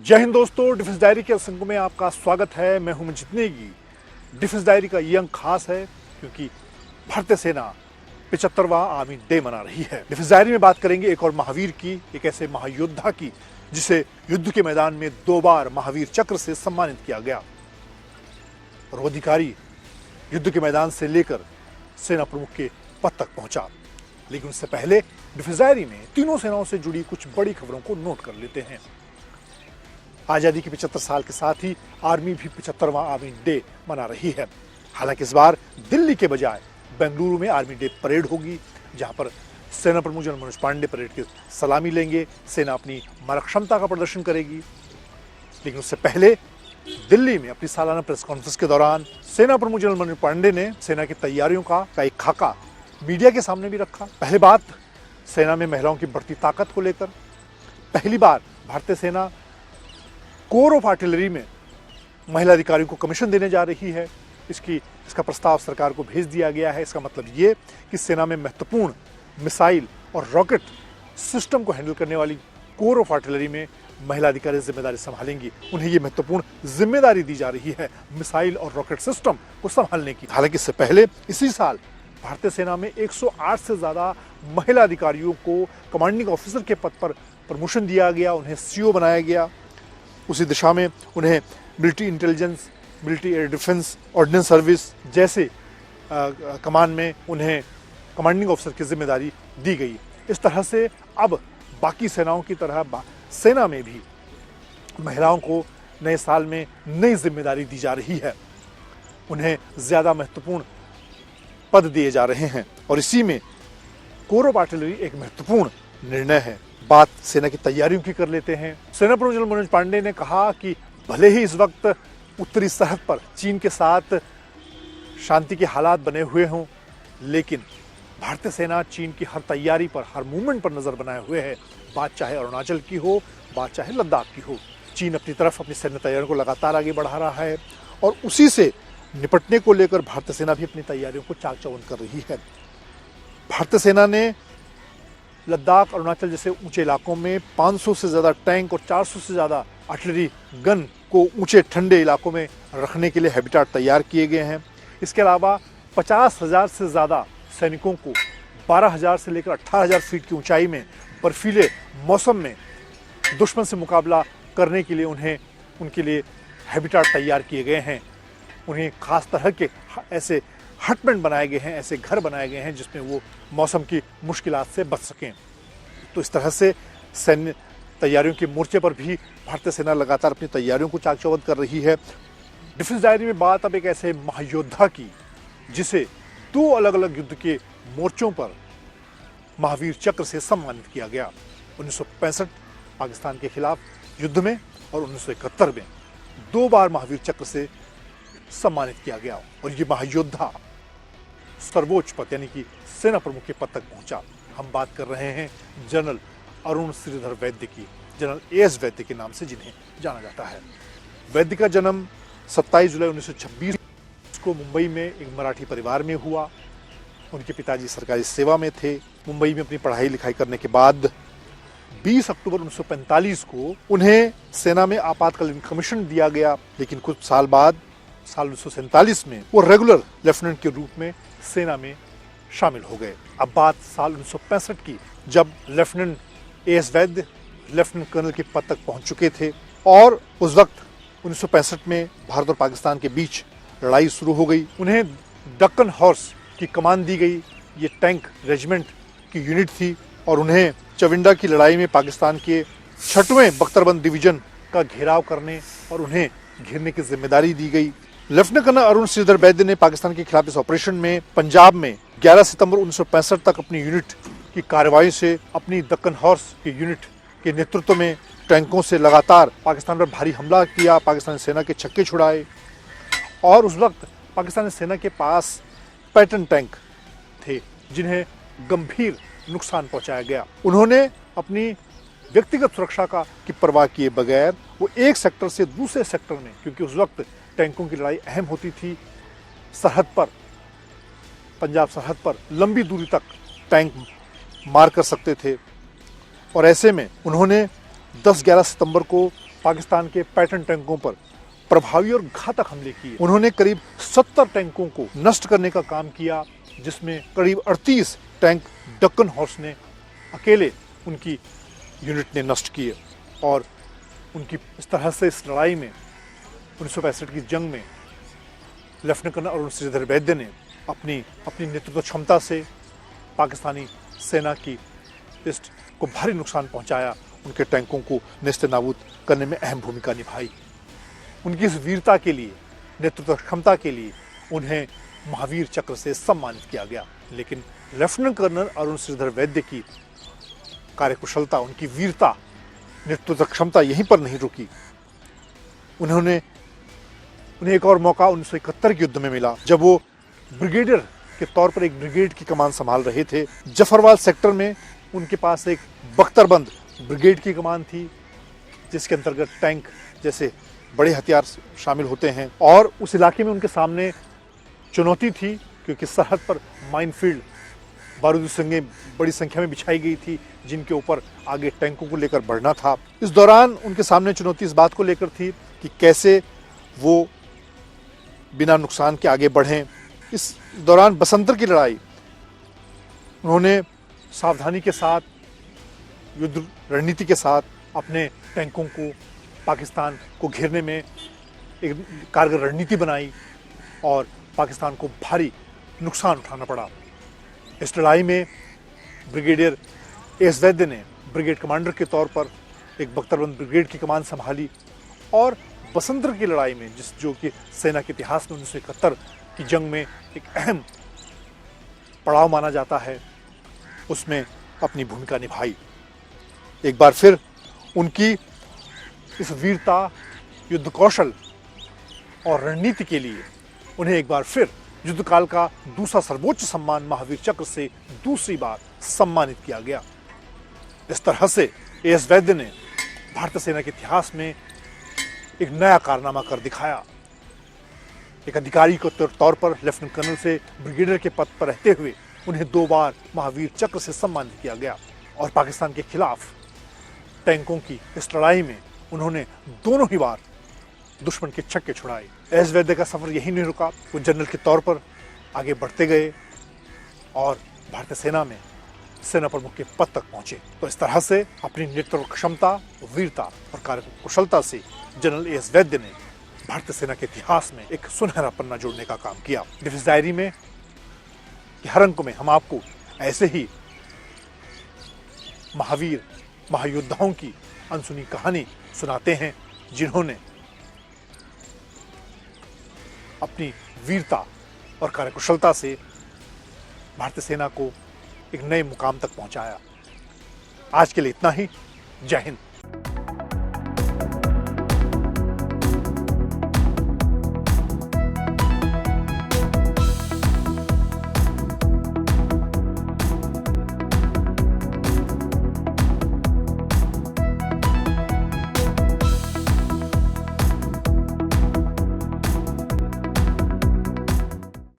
जय हिंद दोस्तों, defence diary के अंक में आपका स्वागत है। मैं हूं मंजित नेगी। डिफेंस डायरी का ये अंक खास है क्योंकि भारतीय सेना 75वां आर्मी डे मना रही है। डिफेंस डायरी में बात करेंगे एक और महावीर की, एक ऐसे महायोद्धा की जिसे युद्ध के मैदान में 2 बार महावीर चक्र से सम्मानित किया गया और वो अधिकारी युद्ध के मैदान से लेकर सेना प्रमुख के पद तक पहुंचा। लेकिन उससे पहले डिफेंस डायरी में तीनों सेनाओं से जुड़ी कुछ बड़ी खबरों को नोट कर लेते हैं। आजादी के 75 साल के साथ ही आर्मी भी 75वां आर्मी डे मना रही है। हालांकि इस बार दिल्ली के बजाय बेंगलुरु में आर्मी डे परेड होगी, जहां पर सेना प्रमुख जनरल मनोज पांडे परेड की सलामी लेंगे। सेना अपनी मारक क्षमता का प्रदर्शन करेगी। लेकिन उससे पहले दिल्ली में अपनी सालाना प्रेस कॉन्फ्रेंस के दौरान सेना प्रमुख जनरल मनोज पांडे ने सेना की तैयारियों का एक खाका मीडिया के सामने भी रखा। पहली बात, सेना में महिलाओं की बढ़ती ताकत को लेकर पहली बार भारतीय सेना कोर ऑफ आर्टिलरी में महिला अधिकारियों को कमीशन देने जा रही है। इसका प्रस्ताव सरकार को भेज दिया गया है। इसका मतलब ये कि सेना में महत्वपूर्ण मिसाइल और रॉकेट सिस्टम को हैंडल करने वाली कोर ऑफ आर्टिलरी में महिला अधिकारी जिम्मेदारी संभालेंगी। उन्हें ये महत्वपूर्ण जिम्मेदारी दी जा रही है मिसाइल और रॉकेट सिस्टम को संभालने की। हालांकि इससे पहले इसी साल भारतीय सेना में 108 से ज्यादा महिला अधिकारियों को कमांडिंग ऑफिसर के पद पर प्रमोशन दिया गया, उन्हें सीओ बनाया गया। उसी दिशा में उन्हें military intelligence, military air defence, ordnance service जैसे कमान में उन्हें कमांडिंग ऑफिसर की जिम्मेदारी दी गई। इस तरह से अब बाकी सेनाओं की तरह सेना में भी महिलाओं को नए साल में नई जिम्मेदारी दी जा रही है। उन्हें ज्यादा महत्वपूर्ण पद दिए जा रहे हैं और इसी में कोर ऑफ आर्टिलरी एक महत्वपूर्ण निर्णय है। बात सेना की तैयारियों की कर लेते हैं। सेना प्रमुख जनरल मनोज पांडे ने कहा कि भले ही इस वक्त उत्तरी सरहद पर चीन के साथ शांति के हालात बने हुए हों, लेकिन भारतीय सेना चीन की हर तैयारी पर, हर मूवमेंट पर नजर बनाए हुए है। बात चाहे अरुणाचल की हो, बात चाहे लद्दाख की हो, चीन अपनी तरफ अपनी सैन्य तैयारियों को लगातार आगे बढ़ा रहा है और उसी से निपटने को लेकर भारतीय सेना भी अपनी तैयारियों को चाक चौबंद कर रही है। भारतीय सेना ने लद्दाख, अरुणाचल जैसे ऊंचे इलाकों में 500 से ज्यादा टैंक और 400 से ज्यादा आर्टिलरी गन को ऊंचे ठंडे इलाकों में रखने के लिए हैबिटाट तैयार किए गए हैं। इसके अलावा 50,000 से ज्यादा सैनिकों को 12,000 से लेकर 18,000 फीट की ऊंचाई में बर्फीले मौसम में दुश्मन से मुकाबला करने के लिए उनके लिए हैबिटाट तैयार किए गए हैं। उन्हें खास तरह के ऐसे हटमेंट बनाए गए हैं, ऐसे घर बनाए गए हैं जिसमें वो मौसम की मुश्किलात से बच सकें। तो इस तरह से सैन्य तैयारियों के मोर्चे पर भी भारतीय सेना लगातार अपनी तैयारियों को चाक चौबंद कर रही है। डिफेंस डायरी में बात अब एक ऐसे महायोद्धा की जिसे 2 अलग अलग युद्ध के मोर्चों पर महावीर चक्र से सम्मानित किया गया। 1965 पाकिस्तान के खिलाफ युद्ध में और 1971 में 2 बार महावीर चक्र से सम्मानित किया गया और ये महायोद्धा सर्वोच्च पद यानी कि सेना प्रमुख के पद तक पहुंचा। हम बात कर रहे हैं जनरल अरुण श्रीधर वैद्य की, जनरल एएस वैद्य के नाम से जिन्हें जाना जाता है। वैद्य का जन्म 27 जुलाई 1926 को मुंबई में एक मराठी परिवार में हुआ। उनके पिताजी सरकारी सेवा में थे। मुंबई में अपनी पढ़ाई लिखाई करने के बाद 20 अक्टूबर 1945 को उन्हें सेना में आपातकालीन कमीशन दिया गया। लेकिन कुछ साल बाद साल 1947 में वो रेगुलर लेफ्टिनेंट के रूप में सेना में शामिल हो गए। अब बात साल 1965 की, जब लेफ्टिनेंट एएस वैद्य लेफ्टिनेंट कर्नल के पद तक पहुंच चुके थे और उस वक्त 1965 में भारत और पाकिस्तान के बीच लड़ाई शुरू हो गई। उन्हें दक्कन हॉर्स की कमान दी गई। ये टैंक रेजिमेंट की यूनिट थी और उन्हें चविंडा की लड़ाई में पाकिस्तान के 6वें बख्तरबंद डिवीजन का घेराव करने और उन्हें घेरने की जिम्मेदारी दी गई। लेफ्टिनेंट कर्नल अरुण श्रीधर वैद्य ने पाकिस्तान के खिलाफ इस ऑपरेशन में पंजाब में 11 सितंबर 1965 तक अपनी यूनिट की कार्रवाई से अपनी दक्कन हॉर्स की यूनिट के नेतृत्व में टैंकों से लगातार पाकिस्तान पर भारी हमला किया, पाकिस्तानी सेना के छक्के छुड़ाए। और उस वक्त पाकिस्तानी सेना के पास पैटर्न टैंक थे जिन्हें गंभीर नुकसान पहुंचाया गया। उन्होंने अपनी व्यक्तिगत सुरक्षा की परवाह किए बगैर वो एक सेक्टर से दूसरे सेक्टर में, क्योंकि उस वक्त टैंकों की लड़ाई अहम होती थी, सरहद पर, पंजाब सरहद पर लंबी दूरी तक टैंक मार कर सकते थे और ऐसे में उन्होंने 10-11 सितंबर को पाकिस्तान के पैटर्न टैंकों पर प्रभावी और घातक हमले किए। उन्होंने करीब 70 टैंकों को नष्ट करने का काम किया, जिसमें करीब 38 टैंक दक्कन हॉर्स ने अकेले उनकी यूनिट ने नष्ट किए। और उनकी इस तरह से इस लड़ाई में 1965 की जंग में लेफ्टिनेंट कर्नल अरुण श्रीधर वैद्य ने अपनी नेतृत्व क्षमता से पाकिस्तानी सेना की इस को भारी नुकसान पहुंचाया, उनके टैंकों को नेस्तनाबूद करने में अहम भूमिका निभाई। उनकी इस वीरता के लिए, नेतृत्व क्षमता के लिए उन्हें महावीर चक्र से सम्मानित किया गया। लेकिन लेफ्टिनेंट कर्नल अरुण श्रीधर वैद्य की कार्यकुशलता, उनकी वीरता, नेतृत्व क्षमता यहीं पर नहीं रुकी। उन्हें एक और मौका 1971 के युद्ध में मिला, जब वो ब्रिगेडियर के तौर पर एक ब्रिगेड की कमान संभाल रहे थे। जफरवाल सेक्टर में उनके पास एक बख्तरबंद ब्रिगेड की कमान थी, जिसके अंतर्गत टैंक जैसे बड़े हथियार शामिल होते हैं। और उस इलाके में उनके सामने चुनौती थी, क्योंकि सरहद पर माइनफील्ड, बारूदी संगें बड़ी संख्या में बिछाई गई थी, जिनके ऊपर आगे टैंकों को लेकर बढ़ना था। इस दौरान उनके सामने चुनौती इस बात को लेकर थी कि कैसे वो बिना नुकसान के आगे बढ़ें। इस दौरान बसंतर की लड़ाई उन्होंने सावधानी के साथ, युद्ध रणनीति के साथ अपने टैंकों को पाकिस्तान को घेरने में एक कारगर रणनीति बनाई और पाकिस्तान को भारी नुकसान उठाना पड़ा। इस लड़ाई में ब्रिगेडियर एस वैद्य ने ब्रिगेड कमांडर के तौर पर एक बख्तरबंद ब्रिगेड की कमान संभाली और बसंतर की लड़ाई में, जो कि सेना के इतिहास में 1971 की जंग में एक अहम पड़ाव माना जाता है, उसमें अपनी भूमिका निभाई। एक बार फिर उनकी इस वीरता, युद्ध कौशल और रणनीति के लिए उन्हें एक बार फिर युद्ध काल का दूसरा सर्वोच्च सम्मान महावीर चक्र से दूसरी बार सम्मानित किया गया। इस तरह से एस वैद्य ने भारतीय सेना के इतिहास में एक नया कारनामा कर दिखाया। एक अधिकारी के तौर पर लेफ्टिनेंट कर्नल से ब्रिगेडियर के पद पर रहते हुए उन्हें 2 बार महावीर चक्र से सम्मानित किया गया। और पाकिस्तान के खिलाफ टैंकों की इस लड़ाई में उन्होंने दोनों ही बार दुश्मन के छक्के छुड़ाए। एस वैद्य का सफर यही नहीं रुका, वो जनरल के तौर पर आगे बढ़ते गए और भारतीय सेना में सेना प्रमुख के पद तक पहुंचे। तो इस तरह से अपनी नेतृत्व क्षमता, वीरता और कार्यकुशलता से जनरल एस वैद्य ने भारतीय सेना के इतिहास में एक सुनहरा पन्ना जोड़ने का काम किया। डिफेंस डायरी में हर अंक में हम आपको ऐसे ही महावीर, महायोद्धाओं की अनसुनी कहानी सुनाते हैं, जिन्होंने अपनी वीरता और कार्यकुशलता से भारतीय सेना को एक नए मुकाम तक पहुंचाया। आज के लिए इतना ही। जय हिंद।